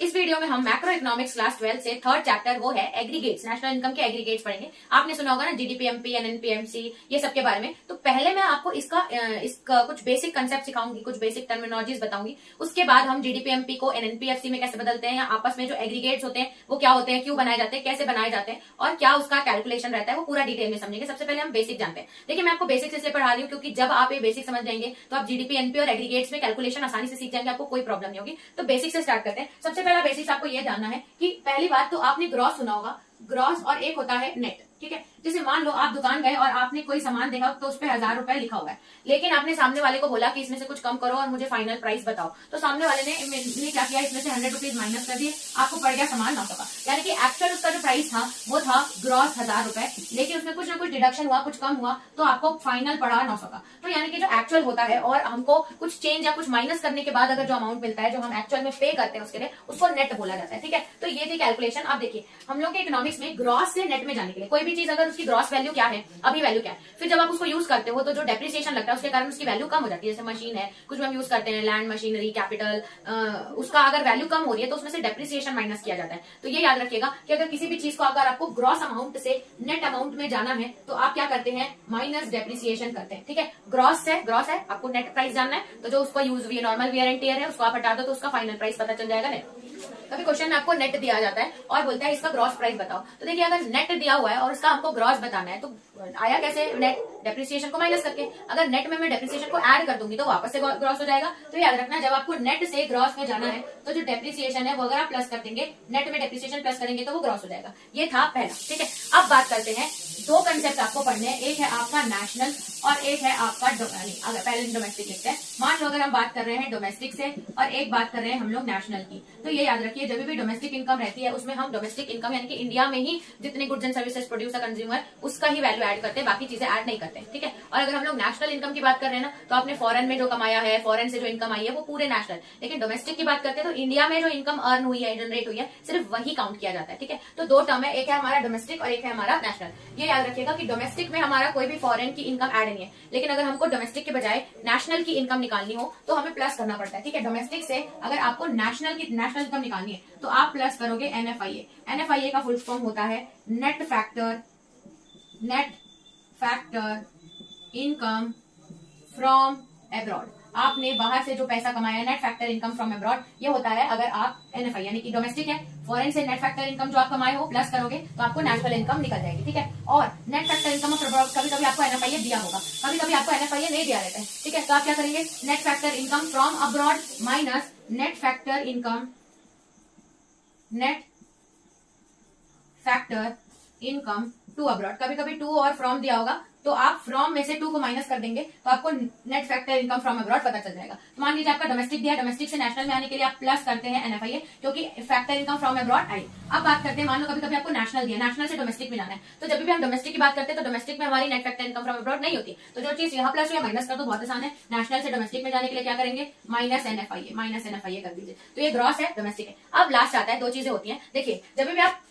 इस वीडियो में हम मैक्रो इकोनॉमिक्स क्लास 12 से थर्ड चैप्टर वो है एग्रीगेट्स, नेशनल इनकम के एग्रीगेट्स पढ़ेंगे। आपने सुना होगा ना जीडीपीएमपी, एनएनपीएमसी, ये सब के बारे में। तो पहले मैं आपको इसका कुछ बेसिक कंसेप्ट सिखाऊंगी, कुछ बेसिक टर्मिनोलॉजीज बताऊंगी। उसके बाद हम जीडीपीएमपी को एनएनपीएफसी में कैसे बदलते हैं, या आपस में जो एग्रीगेट्स होते हैं वो क्या होते हैं, क्यों बनाए जाते हैं, कैसे बनाए जाते हैं और क्या उसका कैलकुलेशन रहता है, वो पूरा डिटेल में समझेंगे। सबसे पहले हम बेसिक जानते हैं। देखिए, मैं आपको बेसिक इसलिए पढ़ा रही हूँ क्योंकि जब आप ये बेसिक समझ जाएंगे तो आप जीडीपी, एनपी और एग्रीगेट्स में कैलकुलेशन आसानी से सीख जाएंगे, आपको कोई प्रॉब्लम नहीं होगी। तो बेसिक से स्टार्ट करते हैं। सबसे पहला बेसिक्स आपको ये जानना है कि पहली बात तो आपने ग्रॉस सुना होगा, ग्रॉस और एक होता है नेट। ठीक है, जैसे मान लो आप दुकान गए और आपने कोई सामान देखा तो उस पे 1000 रुपए लिखा हुआ है, लेकिन आपने सामने वाले को बोला कि इसमें से कुछ कम करो और मुझे फाइनल प्राइस बताओ। तो सामने वाले ने क्या किया, इसमें से 100 रुपीज माइनस कर दिए, आपको पड़ गया सामान 900 का। यानी कि एक्चुअल उसका जो प्राइस था वो था ग्रॉस 1000 रुपए, लेकिन उसमें कुछ ना कुछ डिडक्शन हुआ, कुछ कम हुआ, तो आपको फाइनल पड़ा 900 का। तो यानी कि जो एक्चुअल होता है और हमको कुछ चेंज या कुछ माइनस करने के बाद अगर जो अमाउंट मिलता है, जो हम एक्चुअल में पे करते हैं उसके लिए, उसको नेट बोला जाता है। ठीक है, तो ये थी कैलकुलेशन। अब देखिए, हम लोग के इकोनॉमिक्स में ग्रॉस से नेट में जाने के लिए कोई भी चीज अगर उसकी ग्रॉस वैल्यू क्या है, अभी वैल्यू क्या है, फिर जब आप उसको यूज करते हो तो जो डेप्रिसिएशन लगता है उसके कारण उसकी वैल्यू कम हो जाती है। जैसे मशीन है, कुछ भी हम यूज करते हैं, लैंड, मशीनरी, कैपिटल, उसका अगर वैल्यू कम हो रही है तो उसमें से डेप्रिसिएशन माइनस किया जाता है। तो ये याद रखिएगा कि अगर किसी भी चीज को अगर आपको ग्रॉस अमाउंट से नेट अमाउंट में जाना है तो आप क्या करते हैं, माइनस डेप्रिसिएशन करते हैं। ठीक है, ग्रॉस है, आपको नेट प्राइस जानना है, तो जो उसका use normal wear and tear है उसको आप हटा दो तो उसका फाइनल प्राइस पता चल जाएगा। नेट कभी क्वेश्चन में आपको नेट दिया जाता है और बोलता है इसका ग्रॉस प्राइस बताओ, तो देखिए अगर नेट दिया हुआ है और उसका हमको ग्रॉस बताना है तो आया कैसे, नेट डेप्रिसिएशन को माइनस करके। अगर नेट में मैं डेप्रिसिएशन को ऐड कर दूंगी तो वापस से ग्रॉस हो जाएगा। तो याद रखना, जब आपको नेट से ग्रॉस में जाना है तो जो डेप्रिसिएशन है वो अगर आप प्लस कर देंगे, नेट में डेप्रिसिएशन प्लस करेंगे तो वो ग्रॉस हो जाएगा। ये था पहला। ठीक है, अब बात करते हैं, दो कंसेप्ट आपको पढ़ने हैं, एक है आपका नेशनल और एक है आपका अगर पहले डोमेस्टिक लिखते हैं। मान लो अगर हम बात कर रहे हैं डोमेस्टिक से और एक बात कर रहे हैं हम लोग नेशनल की, तो ये याद रखिए, जब भी डोमेस्टिक इनकम रहती है उसमें हम डोमेस्टिक इनकम यानी कि इंडिया में ही जितने goods and services produce consumer उसका ही वैल्यू ऐड करते हैं, बाकी चीजें ऐड नहीं करते। ठीक है, और अगर हम लोग नेशनल इनकम की बात कर रहे हैं ना, तो आपने फॉरेन में जो कमाया है, फॉरेन से जो इनकम आई है वो पूरे नेशनल। लेकिन डोमेस्टिक की बात करते हैं तो इंडिया में जो इनकम अर्न हुई है, जनरेट हुई है, सिर्फ वही काउंट किया जाता है। ठीक है, तो दो टर्म है, एक है हमारा डोमेस्टिक और एक है हमारा नेशनल। ये याद रखिएगा कि डोमेस्टिक में हमारा कोई भी फॉरेन की इनकम ऐड नहीं है, लेकिन अगर हमको डोमेस्टिक के बजाय नेशनल की इनकम निकालनी हो तो हमें प्लस करना पड़ता है। ठीक है, डोमेस्टिक से अगर आपको नेशनल इनकम निकालनी है तो आप प्लस करोगे एनएफआईए। एनएफआईए का फुल फॉर्म होता है net factor income from abroad. आपने बाहर से जो पैसा कमाया, net factor income from abroad, ये होता है अगर आप एनएफआई यानी कि डोमेस्टिक है, फॉरेन से नेट फैक्टर इनकम जो आप कमाए हो प्लस करोगे तो आपको नेशनल इनकम निकल जाएगी। ठीक है, और net factor income of abroad कभी कभी आपको एनएफआई दिया होगा, कभी कभी आपको एनएफआई नहीं दिया रहता है। ठीक है, तो आप क्या करेंगे, net factor income from abroad minus net factor income to abroad. कभी कभी टू और फ्रॉम दिया होगा तो आप फ्रॉम में से टू को माइनस कर देंगे तो आपको net factor income from abroad पता चल जाएगा। तो मान लीजिए आपका डोमेस्टिक दिया, डोमेस्टिक से नेशनल में आने के लिए आप प्लस करते हैं एनएफआईए, क्योंकि फैक्टर इनकम फ्रॉम अब्रॉड आई। अब बात करते हैं, मान लो कभी कभी आपको नेशनल दिया, नेशनल से डोमेस्टिक में जाना है, तो जब भी हम डोमेस्टिक की बात करते हैं तो डोमेस्टिक में हमारी net factor income from abroad नहीं होती, तो जो चीज यहाँ प्लस हुई माइनस कर दो, बहुत आसान है। नेशनल से डोमेस्टिक में जाने के लिए क्या करेंगे, माइनस एनएफआईए कर दीजिए। तो ये ग्रॉस है, डोमेस्टिक है। अब लास्ट आता है, दो चीजें होती है। देखिए, जब भी आप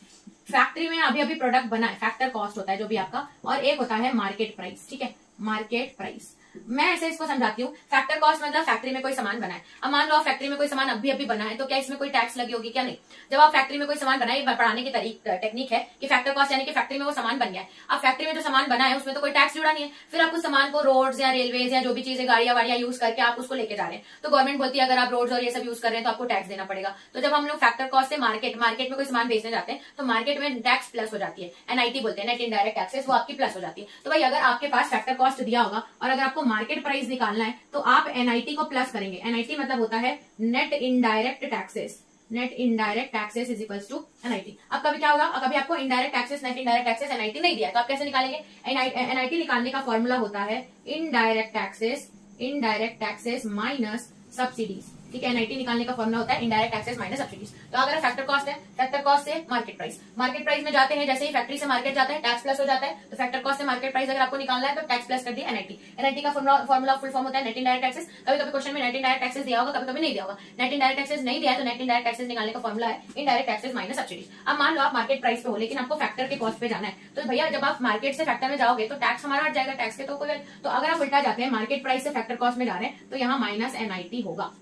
फैक्ट्री में अभी प्रोडक्ट बना है, फैक्टर कॉस्ट होता है जो भी आपका, और एक होता है मार्केट प्राइस। ठीक है, मार्केट प्राइस मैं ऐसे इसको समझाती हूँ। फैक्टर कॉस्ट मतलब फैक्ट्री में कोई सामान बना है। अब मान लो आप फैक्ट्री में कोई सामान अभी बना है, तो क्या इसमें कोई टैक्स लगी होगी, क्या नहीं। जब आप फैक्ट्री में कोई सामान बनाए, पढ़ाने की टेक्निक है कि फैक्टर कॉस्ट यानी कि फैक्ट्री में वो सामान बन गया है। अब फैक्ट्री में जो सामान बना है उसमें तो कोई टैक्स जुड़ा नहीं है, फिर आप उस सामान को रोड्स या रेलवेज या जो भी चीजें गाड़ियां यूज करके आप उसको लेके जा रहे हैं, तो गवर्नमेंट बोलती है अगर आप रोड्स और ये सब यूज कर रहे हैं तो आपको टैक्स देना पड़ेगा। तो जब हम लोग फैक्टर कॉस्ट से मार्केट में कोई सामान बेचने जाते हैं तो मार्केट में टैक्स प्लस हो जाती है, एनआईटी बोलते हैं, नेट इनडायरेक्ट टैक्सेस, वो आपकी प्लस हो जाती है। तो भाई अगर आपके पास फैक्टर कॉस्ट दिया होगा और अगर आपको मार्केट प्राइस निकालना है तो आप एनआईटी को प्लस करेंगे। एनआईटी मतलब होता है net indirect taxes is equals to NIT. अब कभी क्या होगा, कभी आपको indirect taxes, net indirect taxes NIT नहीं दिया तो आप कैसे निकालेंगे, एनआईटी निकालने का फॉर्मूला होता है इनडायरेक्ट टैक्सेस माइनस सब्सिडीज। ठीक है, एनआईटी निकालने का फॉर्मूला होता है इनडायरेक्ट टैक्सेस माइनस सब्सिडीज। तो अगर फैक्टर कॉस्ट है, फैक्टर कॉस्ट से मार्केट प्राइस में जाते हैं, जैसे ही फैक्ट्री से मार्केट जाता है टैक्स प्लस हो जाता है, तो फैक्टर कॉस्ट से मार्केट प्राइस अगर आपको निकालना है तो टैक्स प्लस कर दिया एनआईटी का फॉर्मूला फुल फॉर्म होता है नेट इनडायरेक्ट टैक्सेस। कभी कभी क्वेश्चन में नेट इनडायरेक्ट टैक्सेस दिया होगा, कभी कभी नहीं दिया होगा। नेट इनडायरेक्ट टैक्सेस नहीं दिया है तो नेट इनडायरेक्ट टैक्सेस निकालने का फॉर्मूला है इनडायरेक्ट टैक्सेस माइनस सब्सिडीज। अब मान लो आप मार्केट प्राइस पे हो लेकिन आपको फैक्टर के कॉस्ट पे जाना है, तो भैया जब आप मार्केट से फैक्टर में जाओगे तो टैक्स हमारा हट जाएगा, टैक्स के तो कोई। तो अगर आप उल्टा जाते हैं, मार्केट प्राइस से फैक्टर कॉस्ट में जा रहे हैं तो यहाँ माइनस एनआईटी होगा।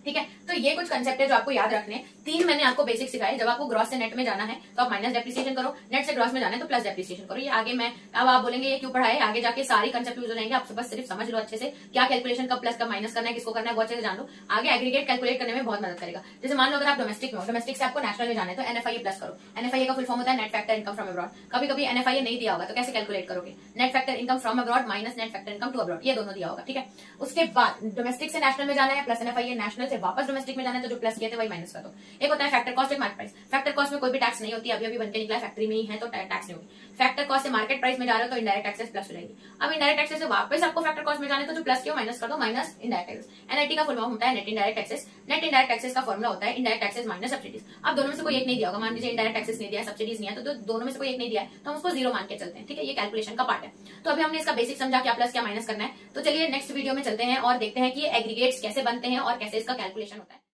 ठीक है, तो ये कुछ कंसेप्ट है जो आपको याद रखने हैं। तीन मैंने आपको बेसिक सिखाए। जब आपको ग्रॉस से नेट में जाना है तो आप माइनस डेप्रिसिएशन करो, नेट से ग्रॉस में जाना है तो प्लस डेप्रिसिएशन करो। ये आगे मैं, अब आप बोलेंगे ये क्यों पढ़ाए, आगे जाके सारी कंसेप्ट यूज हो जाएंगे। आप बस सिर्फ समझ लो अच्छे से क्या कैलकुलेशन, कब प्लस कब माइनस करना है, किसको करना है, वो अच्छे से जान लो। आगे एग्रीगेट कैलकुलेट करने में बहुत मदद करेगा। जैसे मान लो अगर आप डोमेस्टिक में हो, डोमेस्टिक से आपको नेशनल में जाना है तो एनएफआईए प्लस करो। एनएफआईए का फुल फॉर्म होता है net factor income from abroad. कभी कभी एनएफआईए नहीं दिया होगा तो कैसे कैलकुलेट करोगे, net factor income from abroad minus net factor income to abroad, ये दोनों दिया होगा, ठीक है। उसके बाद डोमेस्टिक से नेशनल में जाना है प्लस एनएफआईए, नेशनल से वापस डोमेस्टिक में जाना है तो जो प्लस किए थे वही माइनस कर दो। एक होता है फैक्टर कॉस्ट, एक मार्केट प्राइस। फैक्टर कॉस्ट में कोई भी टैक्स नहीं होती, अभी अभी बन के निकला, फैक्ट्री में ही है तो टैक्स नहीं होगी। फैक्टर कॉस्ट से मार्केट प्राइस में जा रहे हो तो इनडायरेक्ट टैक्सेस प्लस हो जाएगी। अब इनडायरेक्ट टैक्सेस से वापस आपको फैक्टर कॉस्ट में जाने तो जो प्लस किया माइनस कर दो, माइनस इनडायरेक्ट टैक्सेस। एनआईटी का फुल फॉर्म होता है net indirect taxes. Net indirect taxes का फॉर्मूला होता है इनडायरेक्ट टैक्सेस माइनस सब्सिडीज। अब दोनों में से कोई एक नहीं दिया होगा, मान लीजिए इनडायरेक्ट टैक्सेस नहीं दिया है, सब्सिडीज नहीं है, तो दोनों में से कोई एक नहीं दिया है तो हम उसको जीरो मान के चलते हैं, ठीक है। ये कैलकुलेशन का पार्ट है। तो अभी हमने इसका बेसिक समझा, क्या प्लस क्या माइनस करना है। तो चलिए नेक्स्ट वीडियो में चलते हैं और देखते हैं कि एग्रीगेट्स कैसे बनते हैं और कैसे इसका कैलकुलेशन होता है।